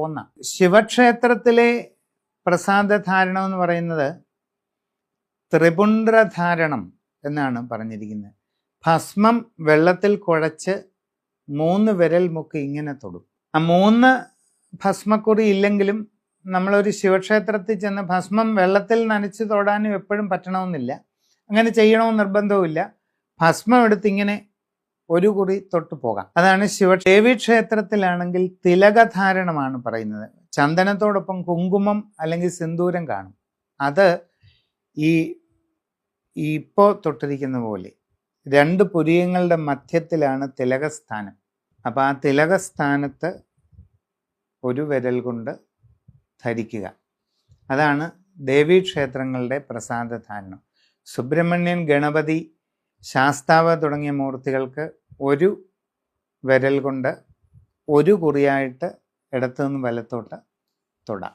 ഒന്ന്. ശിവക്ഷേത്രത്തിലെ പ്രസാദധാരണം എന്ന് പറയുന്നത് ത്രിപുണ്ഡ്രധാരണം എന്നാണ് പറഞ്ഞിരിക്കുന്നത്. ഭസ്മം വെള്ളത്തിൽ കുഴച്ച് 3 വിരൽ മുക്കി ഇങ്ങനെ തൊടും. ആ 3 ഭസ്മക്കുറി ഇല്ലെങ്കിലും നമ്മളൊരു ശിവക്ഷേത്രത്തിൽ ചെന്ന് ഭസ്മം വെള്ളത്തിൽ നനച്ച് തൊടാനും എപ്പോഴും പറ്റണമെന്നില്ല, അങ്ങനെ ചെയ്യണമെന്ന് നിർബന്ധവുമില്ല. ഭസ്മം എടുത്ത് ഇങ്ങനെ ഒരു കുറി തൊട്ട് പോകാം. അതാണ് ദേവീക്ഷേത്രത്തിലാണെങ്കിൽ തിലകധാരണമാണ് പറയുന്നത്. ചന്ദനത്തോടൊപ്പം കുങ്കുമം അല്ലെങ്കിൽ സിന്ദൂരം കാണും. അത് ഇപ്പോൾ തൊട്ടിരിക്കുന്ന പോലെ 2 പുരികങ്ങളുടെ മധ്യത്തിലാണ് തിലകസ്ഥാനം. അപ്പോൾ ആ തിലകസ്ഥാനത്ത് ഒരു വിരൽ കൊണ്ട് ധരിക്കുക. അതാണ് ദേവീക്ഷേത്രങ്ങളുടെ പ്രസാദധാരണം. സുബ്രഹ്മണ്യൻ, ഗണപതി, ശാസ്താവ് തുടങ്ങിയ മൂർത്തികൾക്ക് ഒരു വിരൽ കൊണ്ട് ഒരു കുറിയായിട്ട് ഇടത്തുനിന്ന് വലത്തോട്ട് തൊടാം.